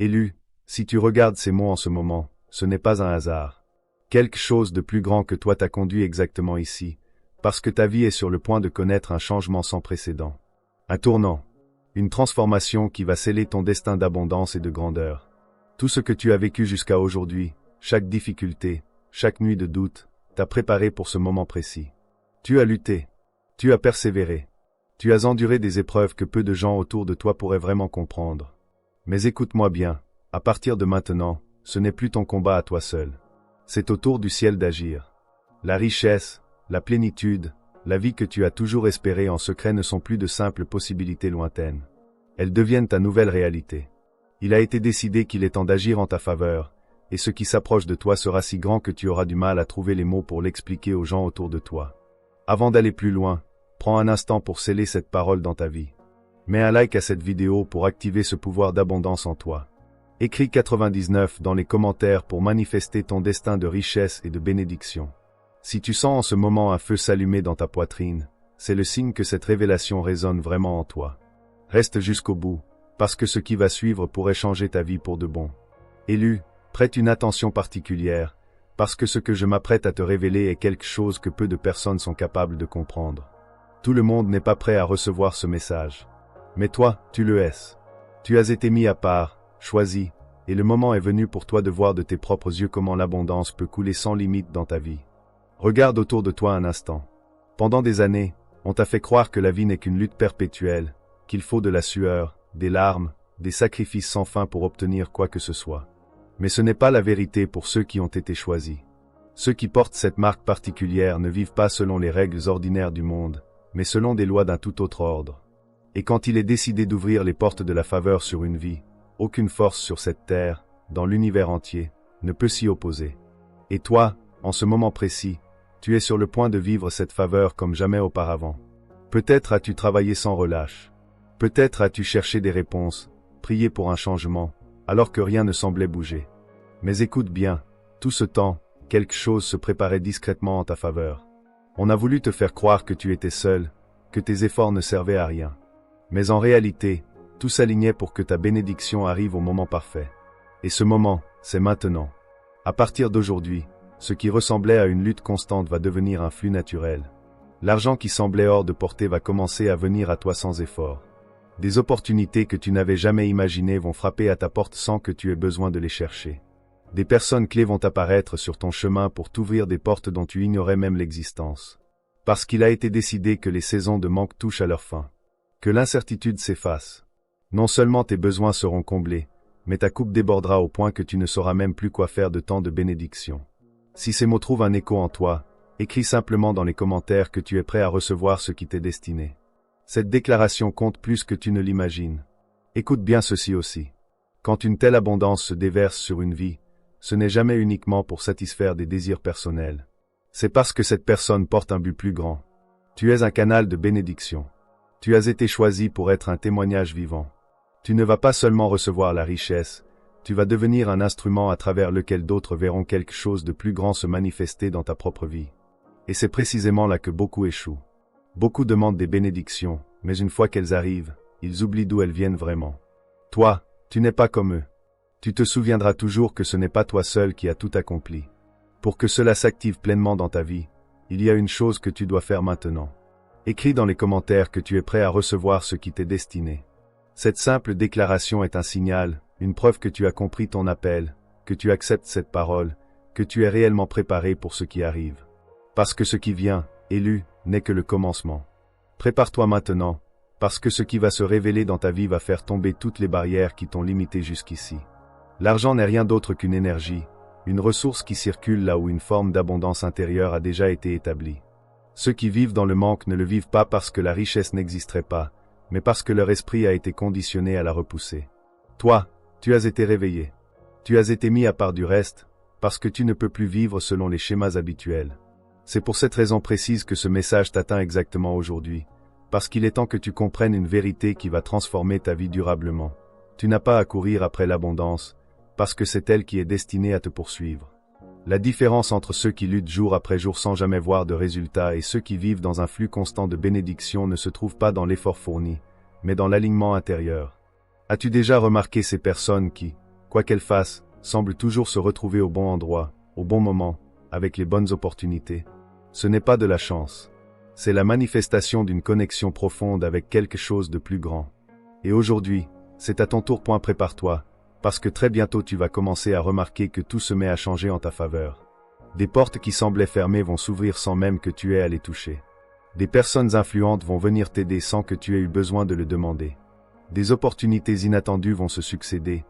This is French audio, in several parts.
Élu, si tu regardes ces mots en ce moment, ce n'est pas un hasard. Quelque chose de plus grand que toi t'a conduit exactement ici, parce que ta vie est sur le point de connaître un changement sans précédent. Un tournant. Une transformation qui va sceller ton destin d'abondance et de grandeur. Tout ce que tu as vécu jusqu'à aujourd'hui, chaque difficulté, chaque nuit de doute, t'a préparé pour ce moment précis. Tu as lutté. Tu as persévéré. Tu as enduré des épreuves que peu de gens autour de toi pourraient vraiment comprendre. Mais écoute-moi bien, à partir de maintenant, ce n'est plus ton combat à toi seul. C'est au tour du ciel d'agir. La richesse, la plénitude, la vie que tu as toujours espérée en secret ne sont plus de simples possibilités lointaines. Elles deviennent ta nouvelle réalité. Il a été décidé qu'il est temps d'agir en ta faveur, et ce qui s'approche de toi sera si grand que tu auras du mal à trouver les mots pour l'expliquer aux gens autour de toi. Avant d'aller plus loin, prends un instant pour sceller cette parole dans ta vie. Mets un like à cette vidéo pour activer ce pouvoir d'abondance en toi. Écris 99 dans les commentaires pour manifester ton destin de richesse et de bénédiction. Si tu sens en ce moment un feu s'allumer dans ta poitrine, c'est le signe que cette révélation résonne vraiment en toi. Reste jusqu'au bout, parce que ce qui va suivre pourrait changer ta vie pour de bon. Élu, prête une attention particulière, parce que ce que je m'apprête à te révéler est quelque chose que peu de personnes sont capables de comprendre. Tout le monde n'est pas prêt à recevoir ce message. Mais toi, tu le es. Tu as été mis à part, choisi, et le moment est venu pour toi de voir de tes propres yeux comment l'abondance peut couler sans limite dans ta vie. Regarde autour de toi un instant. Pendant des années, on t'a fait croire que la vie n'est qu'une lutte perpétuelle, qu'il faut de la sueur, des larmes, des sacrifices sans fin pour obtenir quoi que ce soit. Mais ce n'est pas la vérité pour ceux qui ont été choisis. Ceux qui portent cette marque particulière ne vivent pas selon les règles ordinaires du monde, mais selon des lois d'un tout autre ordre. Et quand il est décidé d'ouvrir les portes de la faveur sur une vie, aucune force sur cette terre, dans l'univers entier, ne peut s'y opposer. Et toi, en ce moment précis, tu es sur le point de vivre cette faveur comme jamais auparavant. Peut-être as-tu travaillé sans relâche. Peut-être as-tu cherché des réponses, prié pour un changement, alors que rien ne semblait bouger. Mais écoute bien, tout ce temps, quelque chose se préparait discrètement en ta faveur. On a voulu te faire croire que tu étais seul, que tes efforts ne servaient à rien. Mais en réalité, tout s'alignait pour que ta bénédiction arrive au moment parfait. Et ce moment, c'est maintenant. À partir d'aujourd'hui, ce qui ressemblait à une lutte constante va devenir un flux naturel. L'argent qui semblait hors de portée va commencer à venir à toi sans effort. Des opportunités que tu n'avais jamais imaginées vont frapper à ta porte sans que tu aies besoin de les chercher. Des personnes clés vont apparaître sur ton chemin pour t'ouvrir des portes dont tu ignorais même l'existence. Parce qu'il a été décidé que les saisons de manque touchent à leur fin. Que l'incertitude s'efface. Non seulement tes besoins seront comblés, mais ta coupe débordera au point que tu ne sauras même plus quoi faire de tant de bénédictions. Si ces mots trouvent un écho en toi, écris simplement dans les commentaires que tu es prêt à recevoir ce qui t'est destiné. Cette déclaration compte plus que tu ne l'imagines. Écoute bien ceci aussi. Quand une telle abondance se déverse sur une vie, ce n'est jamais uniquement pour satisfaire des désirs personnels. C'est parce que cette personne porte un but plus grand. Tu es un canal de bénédiction. Tu as été choisi pour être un témoignage vivant. Tu ne vas pas seulement recevoir la richesse, tu vas devenir un instrument à travers lequel d'autres verront quelque chose de plus grand se manifester dans ta propre vie. Et c'est précisément là que beaucoup échouent. Beaucoup demandent des bénédictions, mais une fois qu'elles arrivent, ils oublient d'où elles viennent vraiment. Toi, tu n'es pas comme eux. Tu te souviendras toujours que ce n'est pas toi seul qui as tout accompli. Pour que cela s'active pleinement dans ta vie, il y a une chose que tu dois faire maintenant. Écris dans les commentaires que tu es prêt à recevoir ce qui t'est destiné. Cette simple déclaration est un signal, une preuve que tu as compris ton appel, que tu acceptes cette parole, que tu es réellement préparé pour ce qui arrive. Parce que ce qui vient, élu, n'est que le commencement. Prépare-toi maintenant, parce que ce qui va se révéler dans ta vie va faire tomber toutes les barrières qui t'ont limité jusqu'ici. L'argent n'est rien d'autre qu'une énergie, une ressource qui circule là où une forme d'abondance intérieure a déjà été établie. Ceux qui vivent dans le manque ne le vivent pas parce que la richesse n'existerait pas, mais parce que leur esprit a été conditionné à la repousser. Toi, tu as été réveillé. Tu as été mis à part du reste, parce que tu ne peux plus vivre selon les schémas habituels. C'est pour cette raison précise que ce message t'atteint exactement aujourd'hui, parce qu'il est temps que tu comprennes une vérité qui va transformer ta vie durablement. Tu n'as pas à courir après l'abondance, parce que c'est elle qui est destinée à te poursuivre. La différence entre ceux qui luttent jour après jour sans jamais voir de résultats et ceux qui vivent dans un flux constant de bénédictions ne se trouve pas dans l'effort fourni, mais dans l'alignement intérieur. As-tu déjà remarqué ces personnes qui, quoi qu'elle fasse, semble toujours se retrouver au bon endroit, au bon moment, avec les bonnes opportunités. Ce n'est pas de la chance. C'est la manifestation d'une connexion profonde avec quelque chose de plus grand. Et aujourd'hui, c'est à ton tour. Prépare-toi, parce que très bientôt tu vas commencer à remarquer que tout se met à changer en ta faveur. Des portes qui semblaient fermées vont s'ouvrir sans même que tu aies à les toucher. Des personnes influentes vont venir t'aider sans que tu aies eu besoin de le demander. Des opportunités inattendues vont se succéder,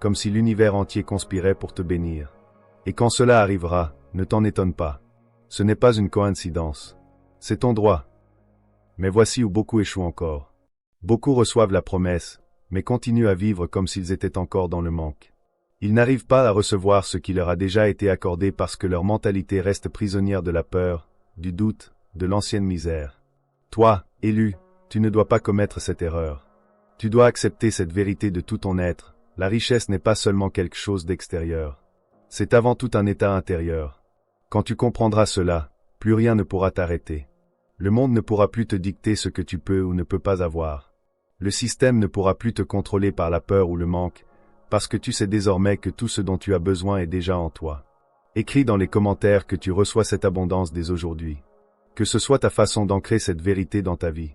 comme si l'univers entier conspirait pour te bénir. Et quand cela arrivera, ne t'en étonne pas. Ce n'est pas une coïncidence. C'est ton droit. Mais voici où beaucoup échouent encore. Beaucoup reçoivent la promesse, mais continuent à vivre comme s'ils étaient encore dans le manque. Ils n'arrivent pas à recevoir ce qui leur a déjà été accordé parce que leur mentalité reste prisonnière de la peur, du doute, de l'ancienne misère. Toi, élu, tu ne dois pas commettre cette erreur. Tu dois accepter cette vérité de tout ton être. La richesse n'est pas seulement quelque chose d'extérieur. C'est avant tout un état intérieur. Quand tu comprendras cela, plus rien ne pourra t'arrêter. Le monde ne pourra plus te dicter ce que tu peux ou ne peux pas avoir. Le système ne pourra plus te contrôler par la peur ou le manque, parce que tu sais désormais que tout ce dont tu as besoin est déjà en toi. Écris dans les commentaires que tu reçois cette abondance dès aujourd'hui. Que ce soit ta façon d'ancrer cette vérité dans ta vie.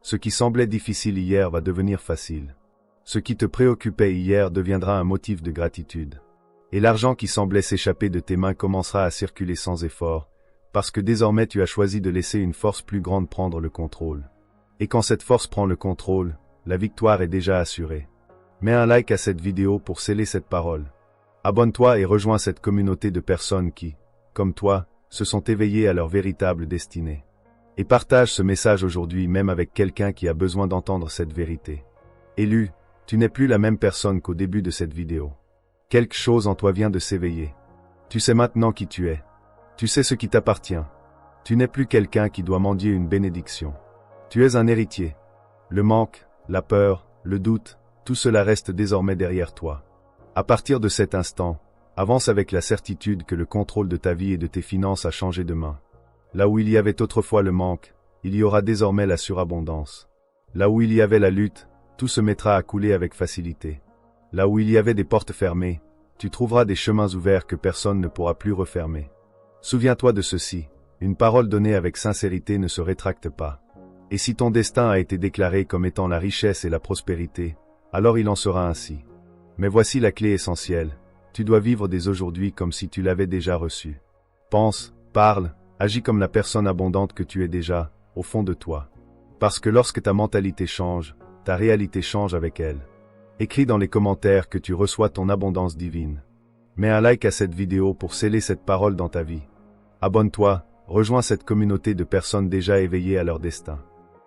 Ce qui semblait difficile hier va devenir facile. Ce qui te préoccupait hier deviendra un motif de gratitude. Et l'argent qui semblait s'échapper de tes mains commencera à circuler sans effort, parce que désormais tu as choisi de laisser une force plus grande prendre le contrôle. Et quand cette force prend le contrôle, la victoire est déjà assurée. Mets un like à cette vidéo pour sceller cette parole. Abonne-toi et rejoins cette communauté de personnes qui, comme toi, se sont éveillées à leur véritable destinée. Et partage ce message aujourd'hui même avec quelqu'un qui a besoin d'entendre cette vérité. Élu, tu n'es plus la même personne qu'au début de cette vidéo. Quelque chose en toi vient de s'éveiller. Tu sais maintenant qui tu es. Tu sais ce qui t'appartient. Tu n'es plus quelqu'un qui doit mendier une bénédiction. Tu es un héritier. Le manque, la peur, le doute, tout cela reste désormais derrière toi. À partir de cet instant, avance avec la certitude que le contrôle de ta vie et de tes finances a changé de main. Là où il y avait autrefois le manque, il y aura désormais la surabondance. Là où il y avait la lutte, tout se mettra à couler avec facilité. Là où il y avait des portes fermées, tu trouveras des chemins ouverts que personne ne pourra plus refermer. Souviens-toi de ceci, une parole donnée avec sincérité ne se rétracte pas. Et si ton destin a été déclaré comme étant la richesse et la prospérité, alors il en sera ainsi. Mais voici la clé essentielle, tu dois vivre dès aujourd'hui comme si tu l'avais déjà reçu. Pense, parle, agis comme la personne abondante que tu es déjà, au fond de toi. Parce que lorsque ta mentalité change, ta réalité change avec elle. Écris dans les commentaires que tu reçois ton abondance divine. Mets un like à cette vidéo pour sceller cette parole dans ta vie. Abonne-toi, rejoins cette communauté de personnes déjà éveillées à leur destin.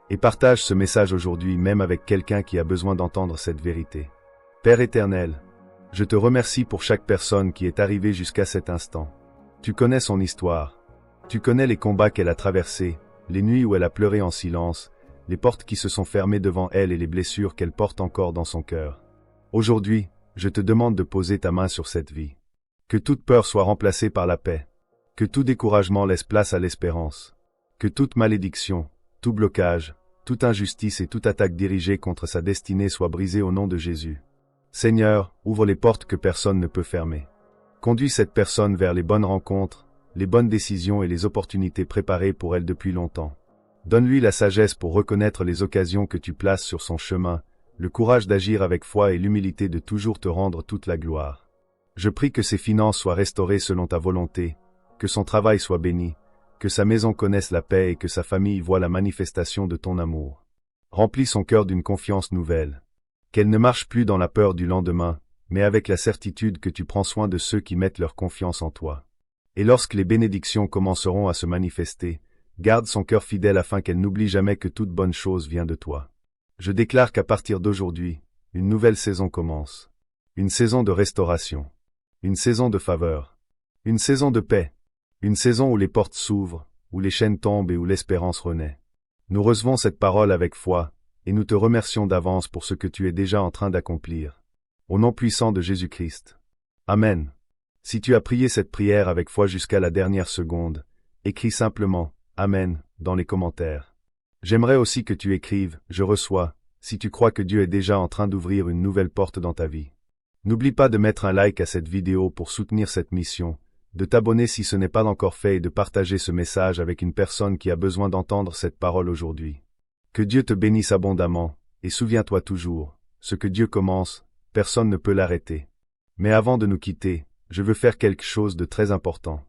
Et partage ce message aujourd'hui même avec quelqu'un qui a besoin d'entendre cette vérité. Père éternel, je te remercie pour chaque personne qui est arrivée jusqu'à cet instant. Tu connais son histoire. Tu connais les combats qu'elle a traversés, les nuits où elle a pleuré en silence, les portes qui se sont fermées devant elle et les blessures qu'elle porte encore dans son cœur. Aujourd'hui, je te demande de poser ta main sur cette vie. Que toute peur soit remplacée par la paix. Que tout découragement laisse place à l'espérance. Que toute malédiction, tout blocage, toute injustice et toute attaque dirigée contre sa destinée soit brisée au nom de Jésus. Seigneur, ouvre les portes que personne ne peut fermer. Conduis cette personne vers les bonnes rencontres, les bonnes décisions et les opportunités préparées pour elle depuis longtemps. Donne-lui la sagesse pour reconnaître les occasions que tu places sur son chemin, le courage d'agir avec foi et l'humilité de toujours te rendre toute la gloire. Je prie que ses finances soient restaurées selon ta volonté, que son travail soit béni, que sa maison connaisse la paix et que sa famille voie la manifestation de ton amour. Remplis son cœur d'une confiance nouvelle. Qu'elle ne marche plus dans la peur du lendemain, mais avec la certitude que tu prends soin de ceux qui mettent leur confiance en toi. Et lorsque les bénédictions commenceront à se manifester, garde son cœur fidèle afin qu'elle n'oublie jamais que toute bonne chose vient de toi. Je déclare qu'à partir d'aujourd'hui, une nouvelle saison commence. Une saison de restauration. Une saison de faveur. Une saison de paix. Une saison où les portes s'ouvrent, où les chaînes tombent et où l'espérance renaît. Nous recevons cette parole avec foi, et nous te remercions d'avance pour ce que tu es déjà en train d'accomplir. Au nom puissant de Jésus-Christ. Amen. Si tu as prié cette prière avec foi jusqu'à la dernière seconde, écris simplement « Amen » dans les commentaires. J'aimerais aussi que tu écrives « Je reçois » si tu crois que Dieu est déjà en train d'ouvrir une nouvelle porte dans ta vie. N'oublie pas de mettre un like à cette vidéo pour soutenir cette mission, de t'abonner si ce n'est pas encore fait et de partager ce message avec une personne qui a besoin d'entendre cette parole aujourd'hui. Que Dieu te bénisse abondamment, et souviens-toi toujours, ce que Dieu commence, personne ne peut l'arrêter. Mais avant de nous quitter, je veux faire quelque chose de très important.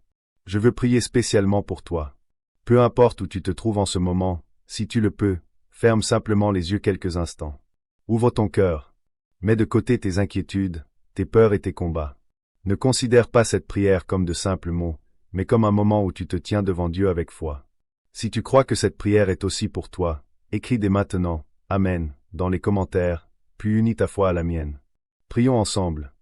Je veux prier spécialement pour toi. Peu importe où tu te trouves en ce moment, si tu le peux, ferme simplement les yeux quelques instants. Ouvre ton cœur. Mets de côté tes inquiétudes, tes peurs et tes combats. Ne considère pas cette prière comme de simples mots, mais comme un moment où tu te tiens devant Dieu avec foi. Si tu crois que cette prière est aussi pour toi, écris dès maintenant, Amen, dans les commentaires, puis unis ta foi à la mienne. Prions ensemble.